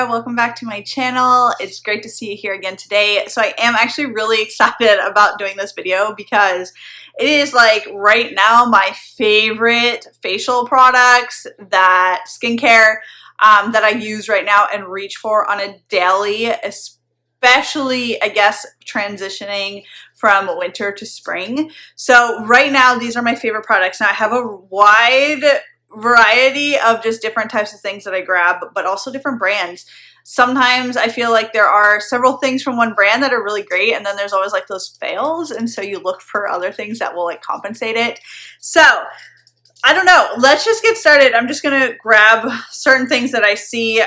there, welcome back to my channel. It's great to see you here again today. So I am actually really excited about doing this video because it is like right now my favorite facial products, that skincare that I use right now and reach for on a daily, especially I guess transitioning from winter to spring. So right now these are my favorite products. Now I have a wide variety of just different types of things that I grab, but also different brands. Sometimes I feel like there are several things from one brand that are really great, and then there's always like those fails, and so you look for other things that will like compensate it. So I don't know, let's just get started. I'm just gonna grab certain things that I see.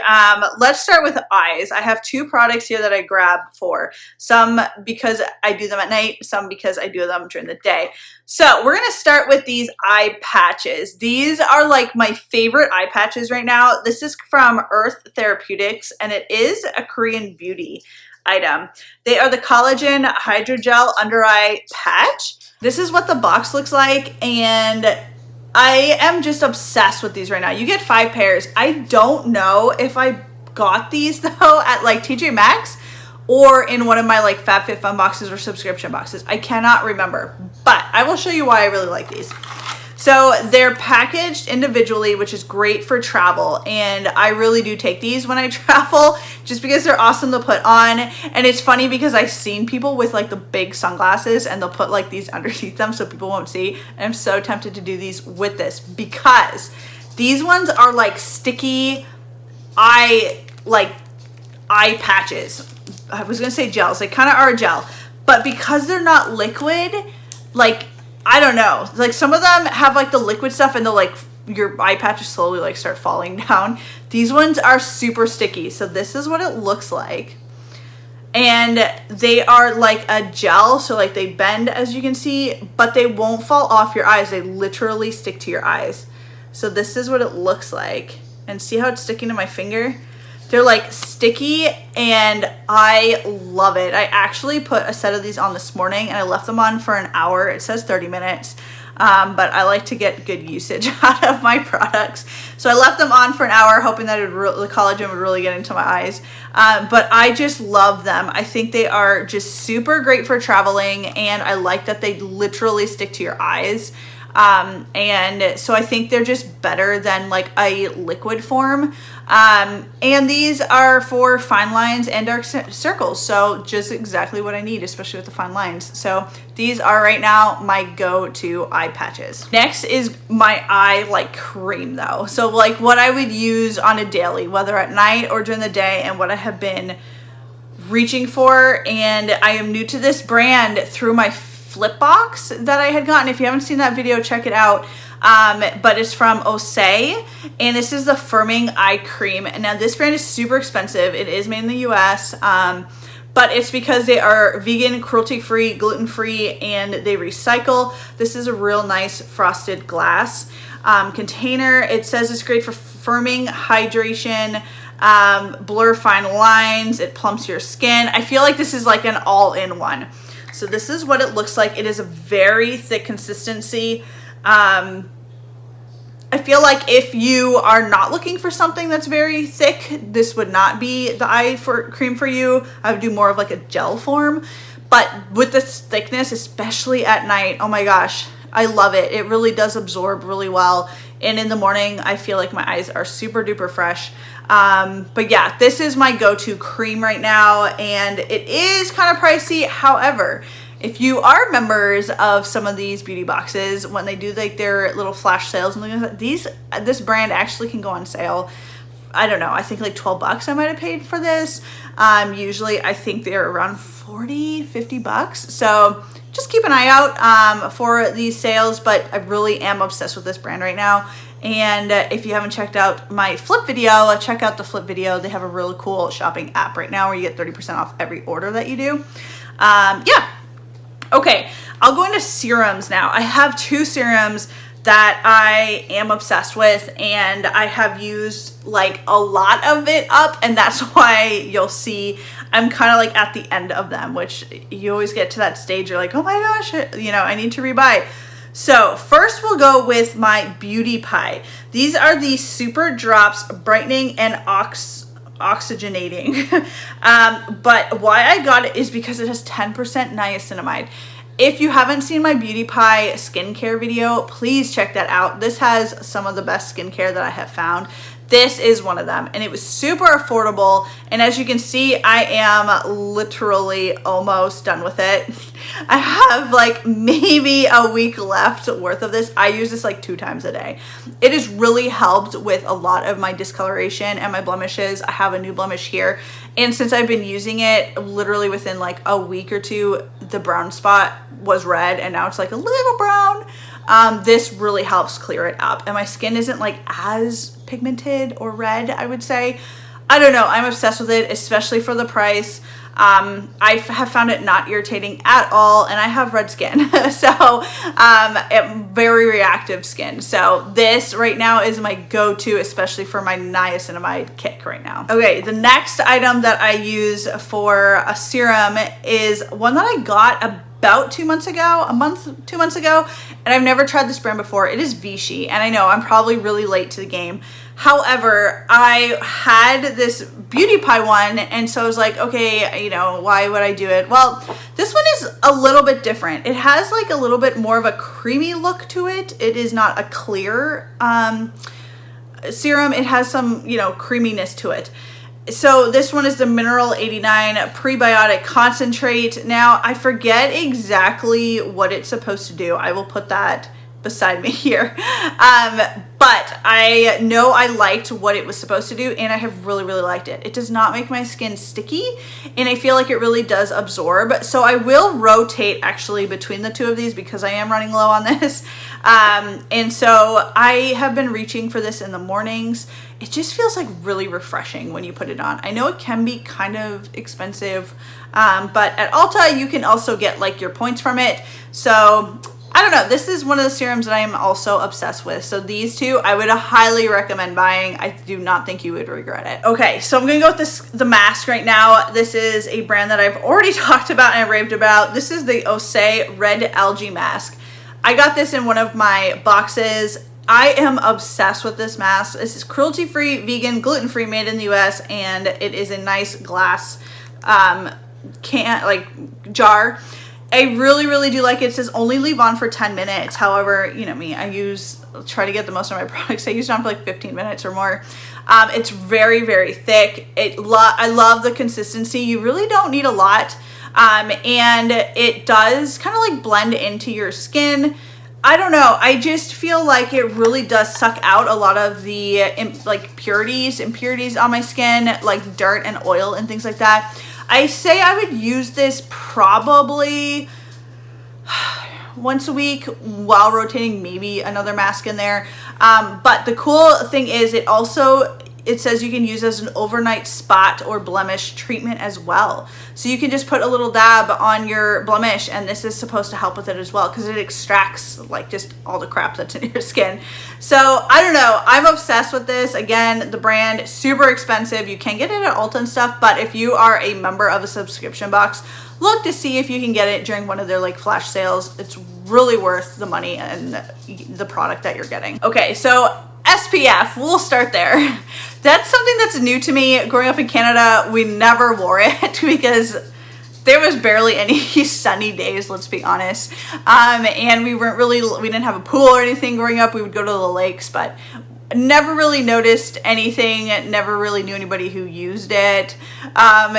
Let's start with eyes. I have two products here that I grab for. Some because I do them at night, some because I do them during the day. So we're gonna start with these eye patches. These are like my favorite eye patches right now. This is from Therapeutics, and it is a Korean beauty item. They are the Collagen Hydrogel Under Eye Patch. This is what the box looks like, and I am just obsessed with these right now. You get 5 pairs. I don't know if I got these though at like TJ Maxx or in one of my like FabFitFun boxes or subscription boxes. I cannot remember, but I will show you why I really like these. So they're packaged individually, which is great for travel, and I really do take these when I travel just because they're awesome to put on. And it's funny because I've seen people with like the big sunglasses and they'll put like these underneath them so people won't see, and I'm so tempted to do these with this because these ones are like sticky eye patches. I was gonna say gels, they kind of are a gel, but because they're not liquid, like I don't know, like some of them have like the liquid stuff and they'll like your eye patches slowly like start falling down. These ones are super sticky. So this is what it looks like. And they are like a gel, so like they bend as you can see, but they won't fall off your eyes. They literally stick to your eyes. So this is what it looks like. And see how it's sticking to my finger? They're like sticky and I love it. I actually put a set of these on this morning and I left them on for an hour. It says 30 minutes, but I like to get good usage out of my products. So I left them on for an hour hoping that the collagen would really get into my eyes. But I just love them. I think they are just super great for traveling, and I like that they literally stick to your eyes. And so I think they're just better than like a liquid form. And these are for fine lines and dark circles. So just exactly what I need, especially with the fine lines. So these are right now my go-to eye patches. Next is my eye like cream though. So like what I would use on a daily, whether at night or during the day, and what I have been reaching for. And I am new to this brand through my flip box that I had gotten. If you haven't seen that video, check it out. But it's from Osei, and this is the firming eye cream. And now this brand is super expensive. It is made in the US, but it's because they are vegan, cruelty-free, gluten-free, and they recycle. This is a real nice frosted glass container. It says it's great for firming, hydration, blur fine lines, it plumps your skin. I feel like this is like an all-in-one. So this is what it looks like. It is a very thick consistency. I feel like if you are not looking for something that's very thick, this would not be the eye cream for you. I would do more of like a gel form, but with this thickness, especially at night, oh my gosh, I love it. It really does absorb really well. And in the morning, I feel like my eyes are super duper fresh. But yeah, this is my go-to cream right now, and it is kind of pricey. However, if you are members of some of these beauty boxes, when they do like their little flash sales and things like that, this brand actually can go on sale. I don't know, I think like 12 bucks I might have paid for this. Usually I think they're around 40, 50 bucks. So just keep an eye out for these sales, but I really am obsessed with this brand right now. And if you haven't checked out my flip video, check out the flip video. They have a really cool shopping app right now where you get 30% off every order that you do. Yeah. Okay, I'll go into serums now. I have 2 serums that I am obsessed with, and I have used like a lot of it up, and that's why you'll see I'm kind of like at the end of them, which you always get to that stage, you're like, oh my gosh, you know, I need to rebuy. So first we'll go with my BeautyPie. These are the Superdrops Brightening and oxygenating. But why I got it is because it has 10% niacinamide. If you haven't seen my BeautyPie skincare video, please check that out. This has some of the best skincare that I have found. This is one of them, and it was super affordable. And as you can see, I am literally almost done with it. I have like maybe a week left worth of this. I use this like 2 times a day. It has really helped with a lot of my discoloration and my blemishes. I have a new blemish here. And since I've been using it, literally within like a week or 2, the brown spot was red and now it's like a little brown. This really helps clear it up, and my skin isn't like as pigmented or red, I would say. I don't know, I'm obsessed with it, especially for the price. I have found it not irritating at all, and I have red skin, so very reactive skin. So this right now is my go-to, especially for my niacinamide kick right now. Okay, the next item that I use for a serum is one that I got about 2 months ago, 2 months ago, and I've never tried this brand before. It is Vichy, and I know I'm probably really late to the game. However, I had this BeautyPie one, and so I was like, okay, you know, why would I do it? Well, this one is a little bit different. It has like a little bit more of a creamy look to it. It is not a clear serum. It has some, you know, creaminess to it. So this one is the Mineral 89 Prebiotic Concentrate. Now, I forget exactly what it's supposed to do. I will put that beside me here. But I know I liked what it was supposed to do, and I have really, really liked it. It does not make my skin sticky, and I feel like it really does absorb. So I will rotate actually between the 2 of these because I am running low on this. And so I have been reaching for this in the mornings. It just feels like really refreshing when you put it on. I know it can be kind of expensive, but at Ulta you can also get like your points from it. So I don't know, this is one of the serums that I am also obsessed with. So these 2 I would highly recommend buying. I do not think you would regret it. Okay, so I'm gonna go with the mask right now. This is a brand that I've already talked about and raved about. This is the Osei Red Algae Mask. I got this in one of my boxes. I am obsessed with this mask. This is cruelty-free, vegan, gluten-free, made in the US, and it is a nice glass jar. I really, really do like it. It says only leave on for 10 minutes. However, you know me, try to get the most of my products. I use it on for like 15 minutes or more. It's very, very thick. I love the consistency. You really don't need a lot. And it does kind of like blend into your skin. I don't know. I just feel like it really does suck out a lot of the like impurities on my skin, like dirt and oil and things like that. I say I would use this probably once a week while rotating maybe another mask in there. But the cool thing is it says you can use as an overnight spot or blemish treatment as well. So you can just put a little dab on your blemish, and this is supposed to help with it as well because it extracts like just all the crap that's in your skin. So I don't know, I'm obsessed with this. Again, the brand, super expensive. You can get it at Ulta and stuff, but if you are a member of a subscription box, look to see if you can get it during one of their like flash sales. It's really worth the money and the product that you're getting. Okay, so SPF, we'll start there. That's something that's new to me. Growing up in Canada, we never wore it because there was barely any sunny days, let's be honest. And we didn't have a pool or anything growing up. We would go to the lakes, but never really noticed anything, never really knew anybody who used it.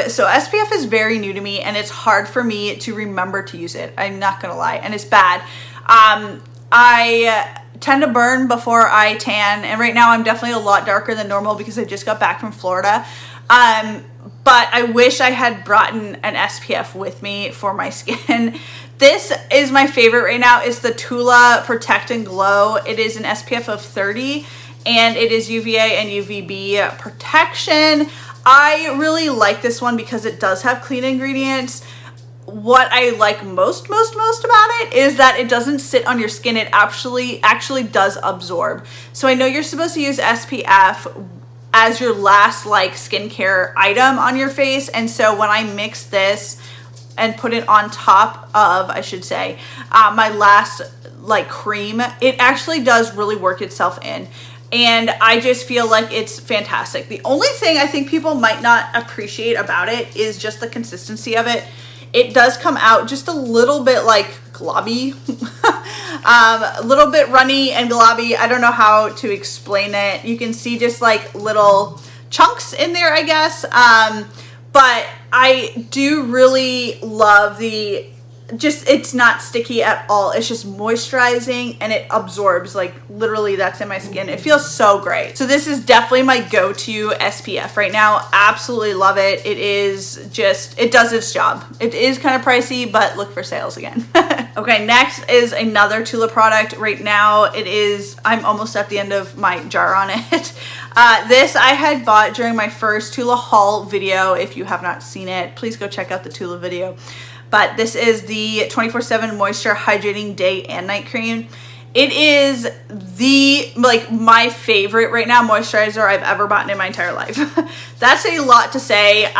So SPF is very new to me, and it's hard for me to remember to use it. I'm not gonna lie, and it's bad. I tend to burn before I tan, and right now I'm definitely a lot darker than normal because I just got back from Florida. But I wish I had brought an SPF with me for my skin. This is my favorite right now. It's the Tula Protect and Glow. It is an SPF of 30, and it is UVA and UVB protection. I really like this one because it does have clean ingredients. What I like most about it is that it doesn't sit on your skin. It actually does absorb. So I know you're supposed to use SPF as your last like skincare item on your face, and so when I mix this and put it on top of, I should say, my last like cream, it actually does really work itself in. and I just feel like it's fantastic. The only thing I think people might not appreciate about it is just the consistency of it. It does come out just a little bit like globby, a little bit runny and globby. I don't know how to explain it. You can see just like little chunks in there, I guess. But I do really love the, it's not sticky at all. It's just moisturizing and it absorbs, like literally that's in my skin. It feels so great. So this is definitely my go-to SPF right now. Absolutely love it. It is just, it does its job. It is kind of pricey, but look for sales again. Okay, next is another Tula product. Right now it is, I'm almost at the end of my jar on it. This I had bought during my first Tula haul video. If you have not seen it, please go check out the Tula video. But this is the 24/7 Moisture Hydrating Day and Night Cream. It is the, like, my favorite right now moisturizer I've ever bought in my entire life. That's a lot to say.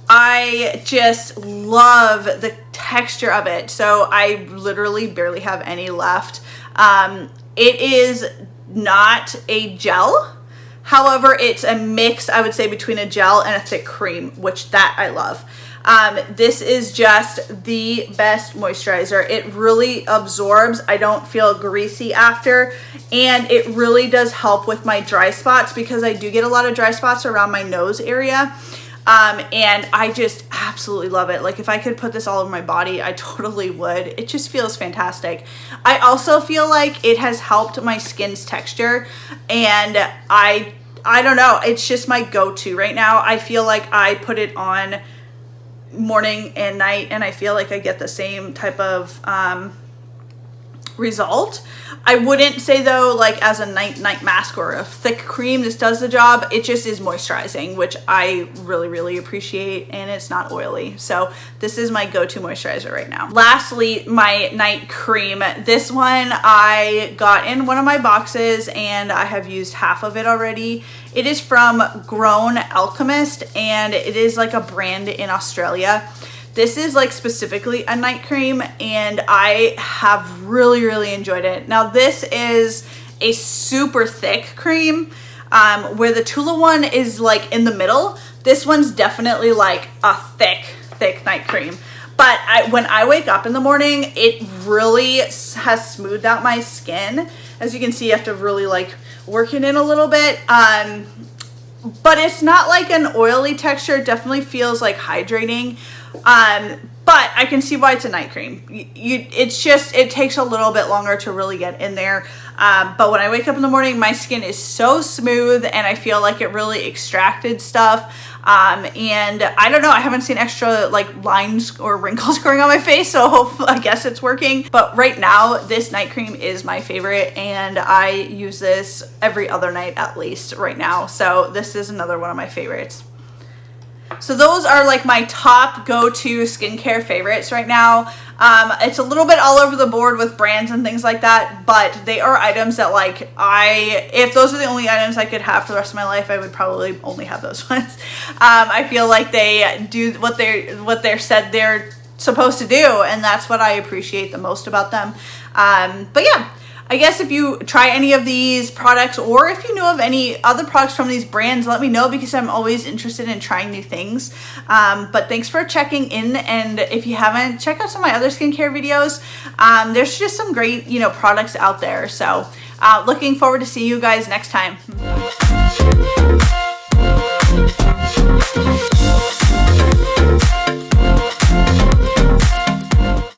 I just love the texture of it. So I literally barely have any left. It is not a gel. However, it's a mix, I would say, between a gel and a thick cream, which that I love. This is just the best moisturizer. It really absorbs. I don't feel greasy after, and it really does help with my dry spots because I do get a lot of dry spots around my nose area. And I just absolutely love it. Like if I could put this all over my body, I totally would. It just feels fantastic. I also feel like it has helped my skin's texture, and I don't know, it's just my go-to right now. I feel like I put it on morning and night and I feel like I get the same type of result. I wouldn't say though, like as a night mask or a thick cream, this does the job. It just is moisturizing, which I really appreciate, and it's not oily. So this is my go-to moisturizer right now. Lastly, my night cream. This one I got in one of my boxes and I have used half of it already. It is from Grown Alchemist, and it is like a brand in Australia. This is like specifically a night cream, and I have really enjoyed it. Now this is a super thick cream, where the Tula one is like in the middle. This one's definitely like a thick night cream. But when I wake up in the morning, it really has smoothed out my skin. As you can see, you have to really like work it in a little bit. But it's not like an oily texture. It definitely feels like hydrating. But I can see why it's a night cream. It's just, it takes a little bit longer to really get in there. But when I wake up in the morning, my skin is so smooth and I feel like it really extracted stuff. And I don't know, I haven't seen extra like lines or wrinkles growing on my face, so I guess it's working. But right now, this night cream is my favorite, and I use this every other night at least right now. So this is another one of my favorites. So those are like my top go-to skincare favorites right now. It's a little bit all over the board with brands and things like that, but they are items that like if those are the only items I could have for the rest of my life, I would probably only have those ones. I feel like they do what they're said they're supposed to do, and that's what I appreciate the most about them. But yeah, I guess if you try any of these products, or if you know of any other products from these brands, let me know, because I'm always interested in trying new things. But thanks for checking in, and if you haven't, check out some of my other skincare videos. There's just some great, products out there. So looking forward to seeing you guys next time.